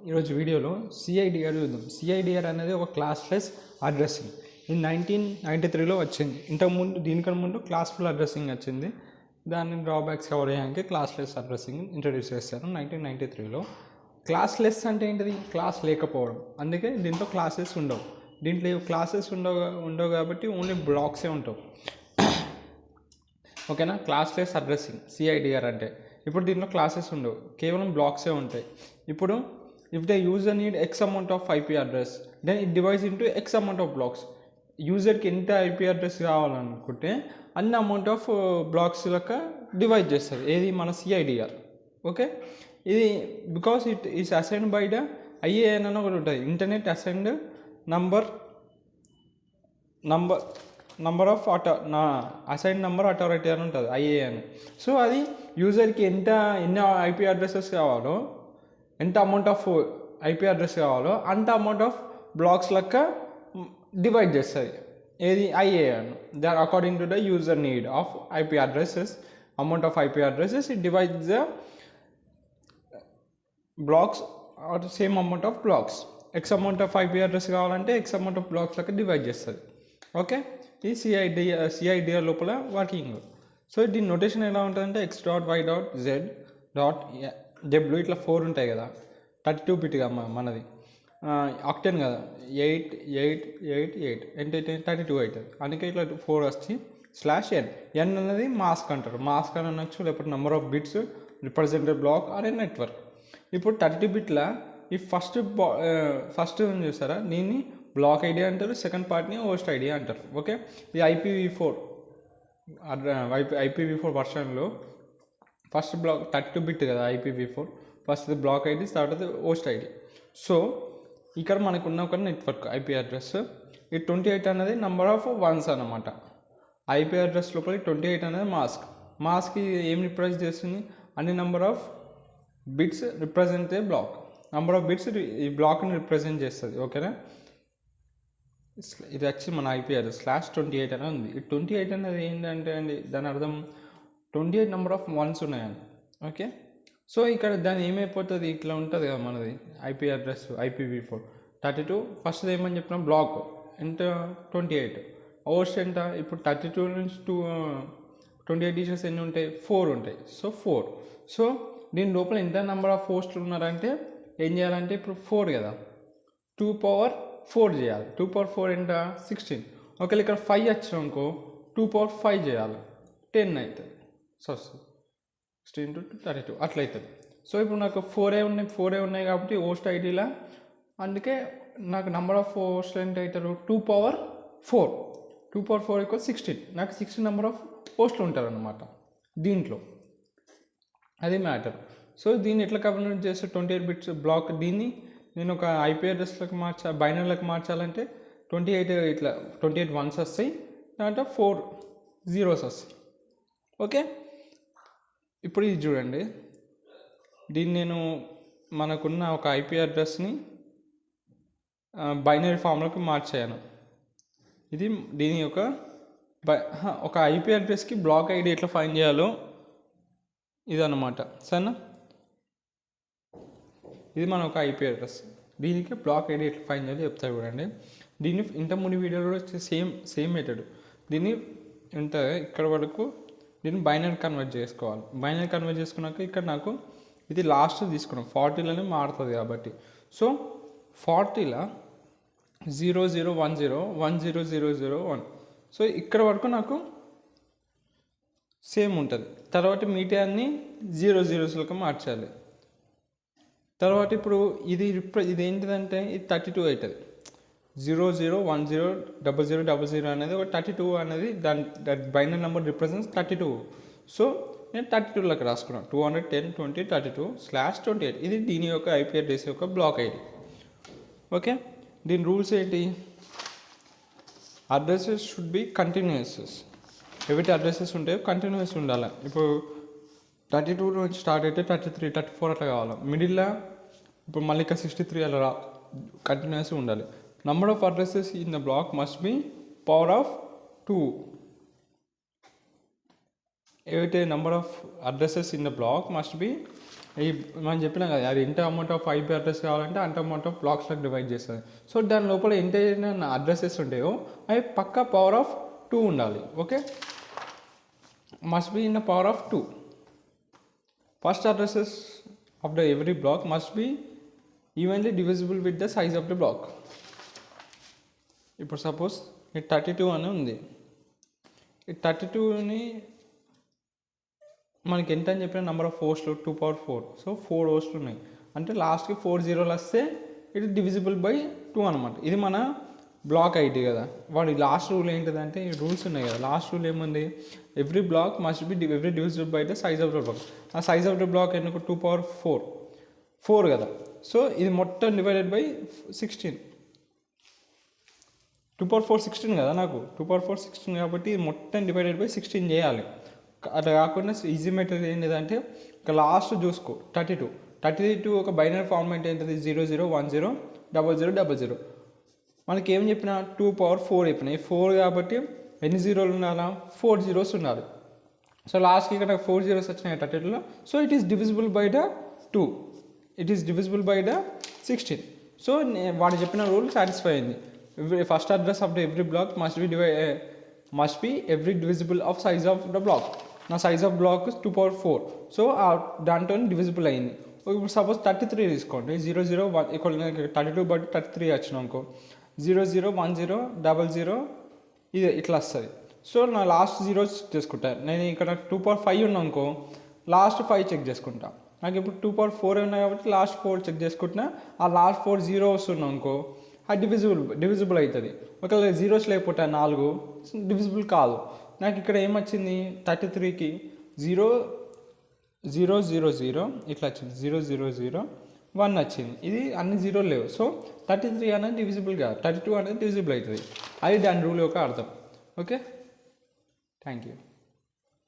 ఈరోజు వీడియోలో సిఐడిఆర్ చూద్దాం. సిఐడిఆర్ అనేది ఒక క్లాస్లెస్ అడ్రస్సింగ్. ఇది 1993లో వచ్చింది. ఇంతకుముందు దీనికన్నా ముందు క్లాస్ఫుల్ అడ్రస్సింగ్ వచ్చింది. దాన్ని డ్రాబ్యాక్స్ కవర్ చేయడానికి క్లాస్లెస్ అడ్రస్సింగ్ ఇంట్రడ్యూస్ చేశారు 1993లో. క్లాస్లెస్ అంటే ఏంటిది? క్లాస్ లేకపోవడం. అందుకే దీంట్లో క్లాసెస్ ఉండవు. దీంట్లో క్లాసెస్ ఉండవు కాబట్టి ఓన్లీ బ్లాక్సే ఉంటావు. ఓకేనా? క్లాస్లెస్ అడ్రస్సింగ్ సిఐడిఆర్ అంటే. ఇప్పుడు దీంట్లో క్లాసెస్ ఉండవు, కేవలం బ్లాక్సే ఉంటాయి. ఇప్పుడు if the user need x amount of IP address, then it divides into x amount of blocks. యూజర్కి ఎంత ఐపీ అడ్రస్ కావాలనుకుంటే అన్ని అమౌంట్ ఆఫ్ బ్లాక్స్ లెక్క డివైడ్ చేస్తుంది. ఏది? మన సిఐడిఆర్. ఓకే, ఇది because it is assigned by the IAN అని ఒకటి ఉంటుంది, internet assigned number of assigned number authority అని ఉంటుంది, ఐఏఎన్. సో అది యూజర్కి ఎన్ని ఐపీ అడ్రసెస్ కావాలో, ఎంత అమౌంట్ ఆఫ్ ఐపీ అడ్రస్ కావాలో అంత అమౌంట్ ఆఫ్ బ్లాక్స్ లెక్క డివైడ్ చేస్తుంది. ఏది? IAN. That according to the user need of IP addresses, amount of IP addresses, it divides the blocks are same amount of blocks. X amount of IP address కావాలంటే x amount of blocks లెక్క divide చేస్తుంది. Okay, ఇది CIDR లోపల working. So దీని notation ఎలా ఉంటుందంటే x.y.z.w ఇట్లా 4 ఉంటాయి కదా, 32 బిట్గా మనది ఆక్టెన్ కదా, 8 అంటే 32 అవుతుంది. అందుకే ఇట్లా 4 వచ్చి /n. n అనేది మాస్క్ అంటారు. మాస్క్ అని అనొచ్చు, లేకపోతే number of bits represented block or a network. ఇప్పుడు 32 బిట్ల ఈ ఫస్ట్ చూసారా, దీన్ని బ్లాక్ ఐడి అంటారు, సెకండ్ పార్ట్ని హోస్ట్ ఐడి అంటారు. ఓకే, ఇది IPv4 వర్షన్లో ఫస్ట్ బ్లాక్ 32 బిట్ కదా, IPv4 ఫస్ట్ బ్లాక్ ఐడి, తర్వాత హోస్ట్ ఐడి. సో ఇక్కడ మనకు ఉన్న ఒక నెట్వర్క్ ఐపీ అడ్రస్. ఈ 28 అనేది నెంబర్ ఆఫ్ వన్స్ అన్నమాట. ఐపీ అడ్రస్ లోపల 28 అనేది మాస్క్ ఏం రిప్రజెంట్ చేస్తుంది? అన్ని number of bits represent a block. Number of bits ఈ బ్లాక్ని రిప్రజెంట్ చేస్తుంది. ఓకేనా? ఇది వచ్చి మన ఐపీ అడ్రస్ /28 అనేది ఉంది. ఈ 28 అనేది ఏంటంటే అండి, దాని అర్థం 28 నెంబర్ ఆఫ్ వన్స్ ఉన్నాయండి. ఓకే, సో ఇక్కడ దాని ఏమైపోతుంది, ఇట్లా ఉంటుంది కదా మనది ఐపీ అడ్రస్ IPv4 32. ఫస్ట్ ఏమని చెప్పిన బ్లాక్ ఎంత? 28. హోస్ట్ ఎంత? ఇప్పుడు 32 నుంచి 28 డిజిట్స్ ఎన్ని ఉంటాయి? 4 ఉంటాయి. సో 4. సో దీని లోపల ఎంత నెంబర్ ఆఫ్ హోస్ట్లు ఉన్నారంటే ఏం చేయాలంటే, ఇప్పుడు 4 కదా, 2^4 చేయాలి. 2^4 ఎంత? 16. ఒకవేళ ఇక్కడ 5 వచ్చినాకో 2^5 చేయాలి, 10 అవుతుంది. సో 16 to 32 అట్లా అవుతుంది. సో ఇప్పుడు నాకు 4 ఉన్నాయి కాబట్టి హోస్ట్ ఐడీలా, అందుకే నాకు నెంబర్ ఆఫ్ హోస్ట్ ఎంత అవుతారు? 2^4 = 16. నాకు 16 నెంబర్ ఆఫ్ హోస్ట్లు ఉంటారు అన్నమాట దీంట్లో. అది మ్యాటర్. సో దీన్ని ఎట్లా కన్వర్ట్ చేస్తే 28 బిట్స్ బ్లాక్, దీన్ని నేను ఒక ఐపీ అడ్రస్లకు బైనరీలకు మార్చాలంటే 28 వన్స్ వస్తాయి, దాంట్లో 4 zeros వస్తాయి. ఓకే, ఇప్పుడు ఇది చూడండి, దీన్ని నేను మనకున్న ఒక ఐపీ అడ్రస్ని బైనరీ ఫామ్లోకి మార్చాను. ఇది దీని ఒక ఐపీ అడ్రస్కి బ్లాక్ ఐడి ఎట్లా ఫైండ్ చేయాలో ఇదన్నమాట. సరేనా? ఇది మన ఒక ఐపీ అడ్రస్, దీనికి బ్లాక్ ఐడి ఎట్లా ఫైండ్ చేయాలో చెప్తారు చూడండి. దీన్ని ఇంతకుముందు వీడియోలో వచ్చే సేమ్ మెథడ్. దీన్ని ఇక్కడ వరకు దీన్ని బైనరీ కన్వర్ట్ చేసుకోవాలి. బైనరీ కన్వర్ట్ చేసుకున్నాక ఇక్కడ నాకు ఇది లాస్ట్ తీసుకున్నాం, 40లోనే మారుతుంది కాబట్టి. సో 40ల 0010100001. సో ఇక్కడ వరకు నాకు సేమ్ ఉంటుంది. తర్వాత మీటే అన్ని 00 మార్చాలి. తర్వాత ఇప్పుడు ఇది ఏంటిదంటే ఇది 32 అవుతుంది. 00100000 అనేది ఒక 32 అనేది దాని బైనరీ నెంబర్ రిప్రజెంట్స్ 32. సో నేను 32లోకి రాసుకున్నాను, 2102032/28. ఇది దీని యొక్క ఐపీ అడ్రస్ యొక్క బ్లాక్ ఐడి. ఓకే, దీని రూల్స్ ఏంటి? Addresses should be continuous. ఎవరి అడ్రసెస్ ఉంటాయో కంటిన్యూస్ ఉండాలి. ఇప్పుడు 32 నుంచి స్టార్ట్ అయితే 33, 34 అట్లా కావాలి. మిడిల్లో ఇప్పుడు మళ్ళీ 63 అలా కంటిన్యూస్ ఉండాలి. Number of addresses in the block must be power of 2. ఏవైతే number of addresses in the block must be ఈ మనం చెప్పినాం కదా, అది ఎంత అమౌంట్ ఆఫ్ ఐపీ అడ్రస్ కావాలంటే అంత అమౌంట్ ఆఫ్ బ్లాక్స్లకు డివైడ్ చేస్తుంది. సో దాని లోపల ఎంత అడ్రసెస్ ఉంటాయో అవి పక్కా పవర్ ఆఫ్ 2 ఉండాలి. Okay, must be in the power of 2. First addresses of the every block must be evenly divisible with the size of the block. ఇప్పుడు సపోజ్ ఈ 32 అని ఉంది. ఈ 32ని మనకి ఎంత అని చెప్పిన నెంబర్ ఆఫ్ హోస్ట్లు 2/4. సో 4 హోస్ట్లు ఉన్నాయి అంటే లాస్ట్కి 4 జీరోలు వస్తే ఇట్ డివిజిబుల్ బై 2 అనమాట. ఇది మన బ్లాక్ ఐడి కదా. వాడి లాస్ట్ రూల్ ఏంటిదంటే, ఈ రూల్స్ ఉన్నాయి కదా, లాస్ట్ రూల్ ఏముంది, every block must be every divisible by the size of the block. ఆ సైజ్ ఆఫ్ ద బ్లాక్ ఎందుకు 2/4 కదా. సో ఇది మొత్తం డివైడెడ్ బై 16. 2/4 16 కదా, నాకు 2/4 16 కాబట్టి ఇది మొత్తం డివైడెడ్ బై 16 చేయాలి. అట్లా కాకుండా ఈజీ మెథడ్ ఏంటిదంటే, ఇక లాస్ట్ చూసుకో 32 ఒక బైనరీ ఫార్మాట్ ఏంటిది 00 10 00 00. మనకి ఏం చెప్పిన 2/4 చెప్పిన, ఈ 4 కాబట్టి ఎన్ని జీరోలు ఉండాలా, 4 జీరోస్ ఉండాలి. సో లాస్ట్కి ఇక్కడ 4 జీరోస్ వచ్చినాయి 32లో. So it is divisible by the 2, it is divisible by the 16. So వాడు చెప్పిన రూల్ సాటిస్ఫై అయింది. First address of the every block must be every divisible of size of the block. నా size of block 2/4. So దాంట్లో divisible అయింది. ఇప్పుడు suppose 33 తీసుకోండి, 00 1 ఇక్కడ 32 బట్టి 33 వచ్చినాం అనుకో, 00 10 00 ఇది ఇట్లా వస్తుంది. సో నా లాస్ట్ జీరోస్ చేసుకుంటా. నేను ఇక్కడ 2/5 ఉన్నా అనుకో, లాస్ట్ 5 చెక్ చేసుకుంటా. నాకు ఇప్పుడు 2/4 ఉన్నాయి కాబట్టి లాస్ట్ 4 చెక్ చేసుకుంటున్నా. ఆ లాస్ట్ 4 జీరోస్ ఉన్నా అనుకో, అది డివిజిబుల్ అవుతుంది. ఒకవేళ జీరోస్ లేకపోతే 4 డివిజిబుల్ కాదు. నాకు ఇక్కడ ఏమొచ్చింది, 33కి 0 0 0 0 ఇట్లా వచ్చింది, 0 0 0 1 వచ్చింది. ఇది అన్ని జీరోలు లేవు. సో 33 అనేది డివిజిబుల్ కాదు, 32 అనేది డివిజిబుల్ అవుతుంది. అది దాని రూల్ యొక్క అర్థం. Okay, thank you.